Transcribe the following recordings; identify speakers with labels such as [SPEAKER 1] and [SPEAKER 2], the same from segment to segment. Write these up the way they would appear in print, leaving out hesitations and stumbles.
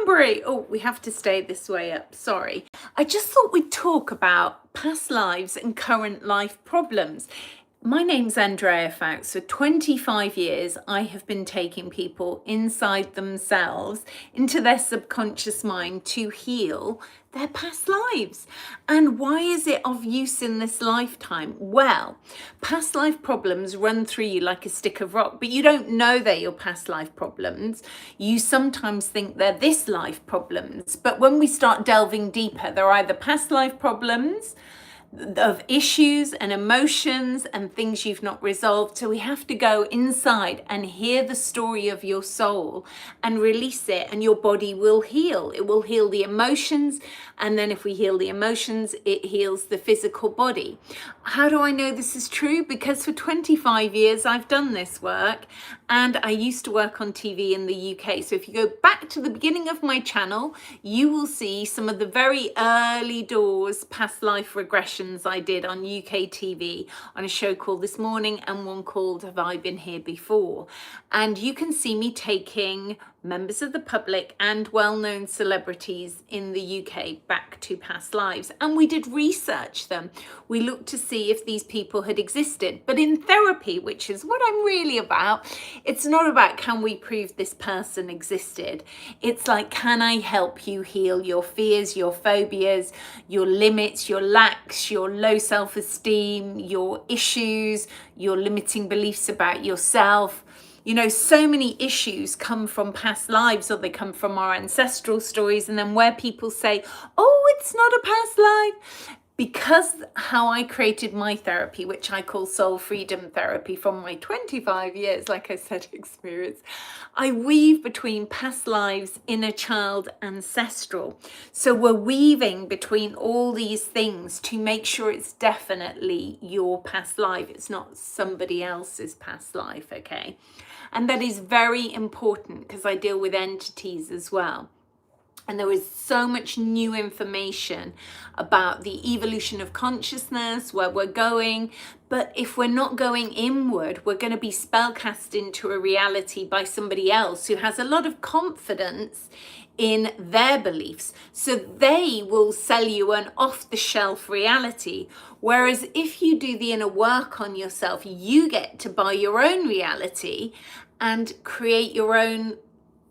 [SPEAKER 1] Glastonbury. Oh, we have to stay this way up. Sorry. I just thought we'd talk about past lives and current life problems. My name's Andrea Foulkes. For 25 years, I have been taking people inside themselves, into their subconscious mind to heal their past lives. And why is it of use in this lifetime? Well, past life problems run through you like a stick of rock, but you don't know they're your past life problems. You sometimes think they're this life problems, but when we start delving deeper, they're either past life problems of issues and emotions and things you've not resolved. So we have to go inside and hear the story of your soul and release it, and your body will heal. It will heal the emotions, and then if we heal the emotions, it heals the physical body. How do I know this is true? Because for 25 years I've done this work, and I used to work on TV in the UK. So if you go back to the beginning of my channel, you will see some of the very early doors past life regressions I did on UK TV on a show called This Morning and one called Have I Been Here Before? And you can see me taking members of the public and well-known celebrities in the UK back to past lives, and we did research them. We looked to see if these people had existed. But in therapy, which is what I'm really about, it's not about can we prove this person existed. It's like, can I help you heal your fears, your phobias, your limits, your lacks, your low self-esteem, your issues, your limiting beliefs about yourself. You know, so many issues come from past lives, or they come from our ancestral stories. And then where people say, oh, it's not a past life, because how I created my therapy, which I call soul freedom therapy, from my 25 years, like I said, experience, I weave between past lives, inner child, ancestral. So we're weaving between all these things to make sure it's definitely your past life. It's not somebody else's past life, okay? And that is very important because I deal with entities as well. And there is so much new information about the evolution of consciousness, where we're going. But if we're not going inward, we're going to be spellcast into a reality by somebody else who has a lot of confidence in their beliefs. So they will sell you an off-the-shelf reality. Whereas if you do the inner work on yourself, you get to buy your own reality and create your own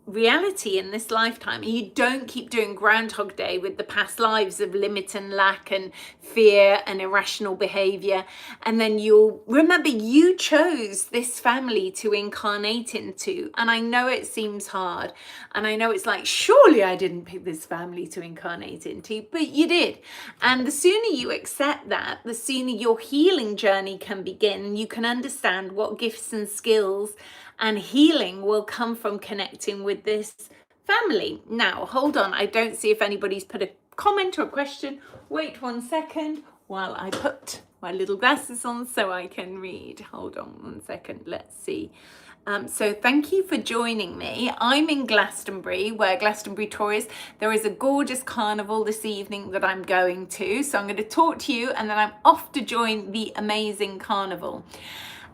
[SPEAKER 1] reality in this lifetime. And you don't keep doing Groundhog Day with the past lives of limit and lack and fear and irrational behavior. And then you'll remember you chose this family to incarnate into. And I know it seems hard, and I know it's like, surely I didn't pick this family to incarnate into, but you did. And the sooner you accept that, the sooner your healing journey can begin. You can understand what gifts and skills and healing will come from connecting with this family. Now, hold on. I don't see if anybody's put a comment or a question. Wait 1 second while I put my little glasses on so I can read. Hold on 1 second. Let's see. So thank you for joining me. I'm in Glastonbury, where Glastonbury Tour is. There is a gorgeous carnival this evening that I'm going to. So I'm going to talk to you, and then I'm off to join the amazing carnival.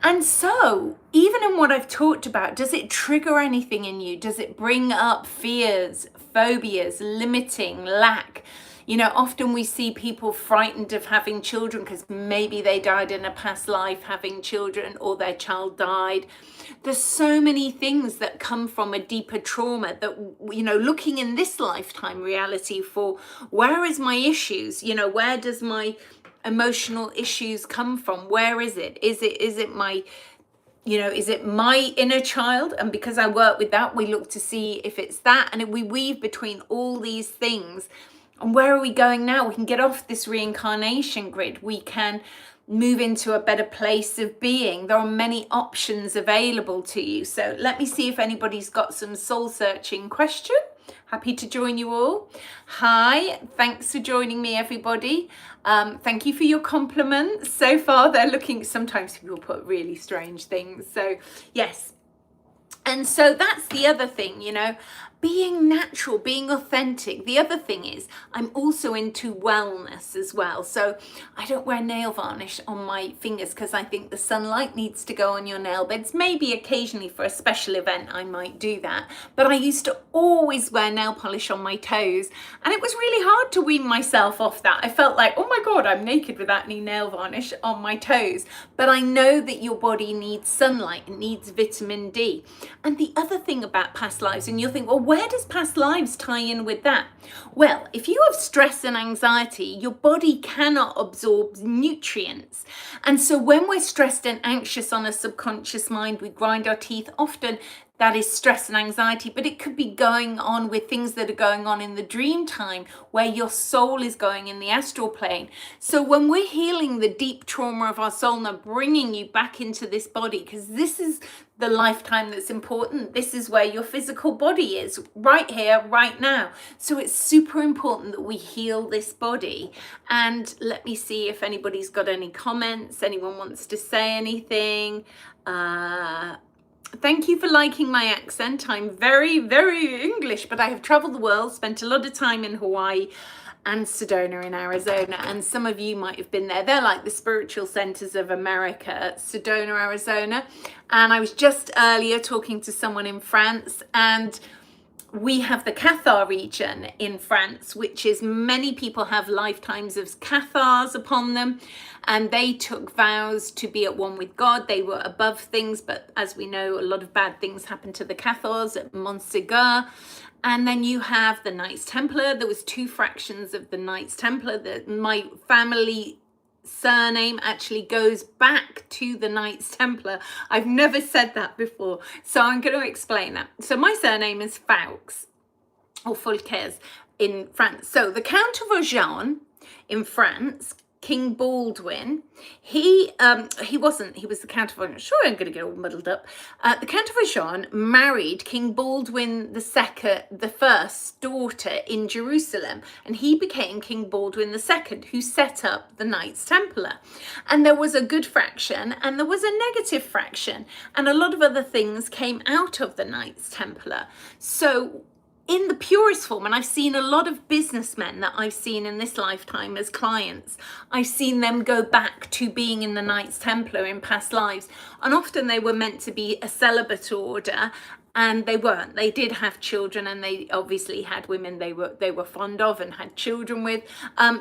[SPEAKER 1] And so, even in what I've talked about, does it trigger anything in you? Does it bring up fears, phobias, limiting, lack? You know, often we see people frightened of having children because maybe they died in a past life having children, or their child died. There's so many things that come from a deeper trauma that, you know, looking in this lifetime reality for, where is my issues? You know, where does my emotional issues come from? Where is it? Is it my, you know, is it my inner child? And because I work with that, we look to see if it's that, and we weave between all these things. And where are we going now? We can get off this reincarnation grid. We can move into a better place of being. There are many options available to you. So let me see if anybody's got some soul searching question. Happy to join you all. Hi, thanks for joining me, everybody. Thank you for your compliments. So far, they're looking, sometimes people put really strange things. So yes, And so that's the other thing, you know, being natural, being authentic. The other thing is I'm also into wellness as well. So I don't wear nail varnish on my fingers because I think the sunlight needs to go on your nail beds. Maybe occasionally for a special event I might do that. But I used to always wear nail polish on my toes, and it was really hard to wean myself off that. I felt like, oh my God, I'm naked without any nail varnish on my toes. But I know that your body needs sunlight, it needs vitamin D. And the other thing about past lives, and you'll think, well, where does past lives tie in with that? Well, if you have stress and anxiety, your body cannot absorb nutrients. And so when we're stressed and anxious on a subconscious mind, we grind our teeth. Often that is stress and anxiety, but it could be going on with things that are going on in the dream time where your soul is going in the astral plane. So when we're healing the deep trauma of our soul and bringing you back into this body, because this is the lifetime that's important. This is where your physical body is, right here, right now. So it's super important that we heal this body. And let me see if anybody's got any comments. Anyone wants to say anything? Thank you for liking my accent. I'm very, very English, but I have traveled the world, spent a lot of time in Hawaii and Sedona in Arizona, and some of you might have been there. They're like the spiritual centers of America, Sedona, Arizona. And I was just earlier talking to someone in France, and we have the Cathar region in France, which is many people have lifetimes of Cathars upon them, and they took vows to be at one with God. They were above things, but as we know, a lot of bad things happened to the Cathars at Montségur. And then you have the Knights Templar. There was two fractions of the Knights Templar. My family surname actually goes back to the Knights Templar. I've never said that before, so I'm going to explain that. So my surname is Foulkes, or Foulkes in France. So the Count of Regression in France, King Baldwin, he was the Count of Regression. Sure, I'm going to get all muddled up. The Count of Regression married King Baldwin the first daughter in Jerusalem, and he became King Baldwin II, who set up the Knights Templar. And there was a good fraction and there was a negative fraction, and a lot of other things came out of the Knights Templar. So in the purest form, and I've seen a lot of businessmen that I've seen in this lifetime as clients, I've seen them go back to being in the Knights Templar in past lives, and often they were meant to be a celibate order, and they weren't. They did have children, and they obviously had women they were fond of and had children with.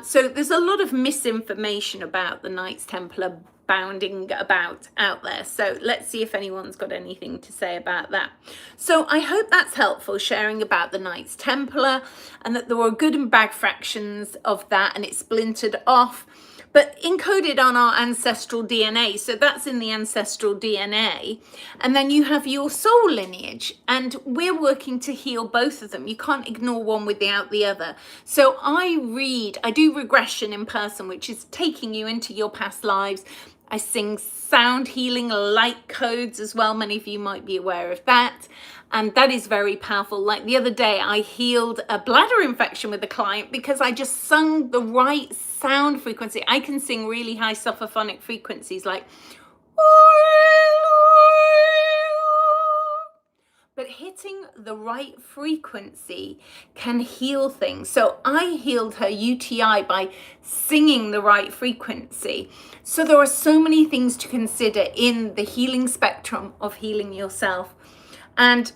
[SPEAKER 1] So there's a lot of misinformation about the Knights Templar bounding about out there. So let's see if anyone's got anything to say about that. So I hope that's helpful, sharing about the Knights Templar, and that there were good and bad fractions of that, and it splintered off, but encoded on our ancestral DNA. So that's in the ancestral DNA. And then you have your soul lineage, and we're working to heal both of them. You can't ignore one without the other. So I do regression in person, which is taking you into your past lives. I sing sound healing light codes as well. Many of you might be aware of that. And that is very powerful. Like the other day, I healed a bladder infection with a client because I just sung the right sound frequency. I can sing really high sophophonic frequencies like, but hitting the right frequency can heal things. So I healed her UTI by singing the right frequency. So there are so many things to consider in the healing spectrum of healing yourself. And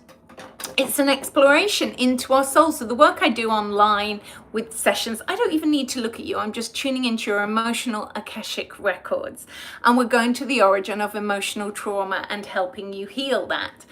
[SPEAKER 1] it's an exploration into our soul. So the work I do online with sessions, I don't even need to look at you. I'm just tuning into your emotional Akashic records. And we're going to the origin of emotional trauma and helping you heal that.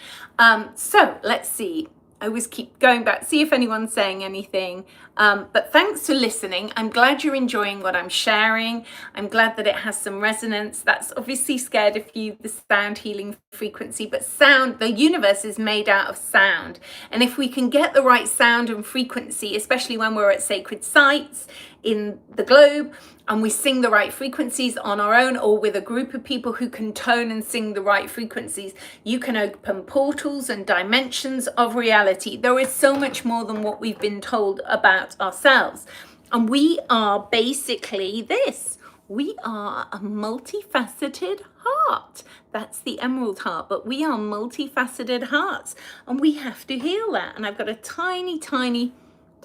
[SPEAKER 1] So let's see. I always keep going back, see if anyone's saying anything. But thanks for listening. I'm glad you're enjoying what I'm sharing. I'm glad that it has some resonance. That's obviously scared of you, the sound healing frequency, but sound, the universe is made out of sound. And if we can get the right sound and frequency, especially when we're at sacred sites in the globe, and we sing the right frequencies on our own or with a group of people who can tone and sing the right frequencies, you can open portals and dimensions of reality. There is so much more than what we've been told about ourselves. And we are basically this. We are a multifaceted heart. That's the emerald heart, but we are multifaceted hearts and we have to heal that. And I've got a tiny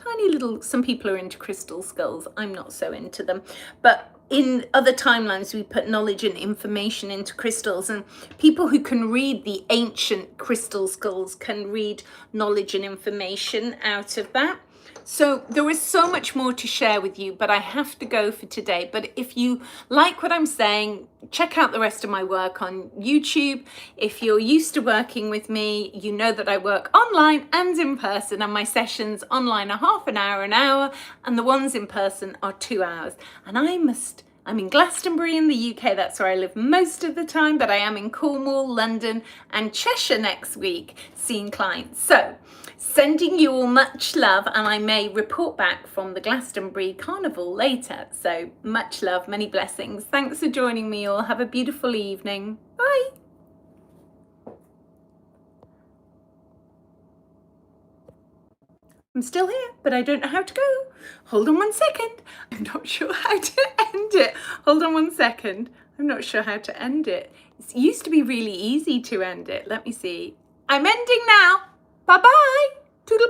[SPEAKER 1] little, some people are into crystal skulls. I'm not so into them, but in other timelines, we put knowledge and information into crystals, and people who can read the ancient crystal skulls can read knowledge and information out of that. So there is so much more to share with you, but I have to go for today. But if you like what I'm saying, check out the rest of my work on YouTube. If you're used to working with me, you know that I work online and in person, and my sessions online are half an hour, and the ones in person are 2 hours. And I'm in Glastonbury in the UK, that's where I live most of the time, but I am in Cornwall, London, and Cheshire next week seeing clients. So, sending you all much love, and I may report back from the Glastonbury Carnival later. So, much love, many blessings. Thanks for joining me all. Have a beautiful evening. Bye. I'm still here, but I don't know how to go. Hold on 1 second. I'm not sure how to end it. Hold on 1 second. I'm not sure how to end it. It used to be really easy to end it. Let me see. I'm ending now. Bye-bye. Toodle.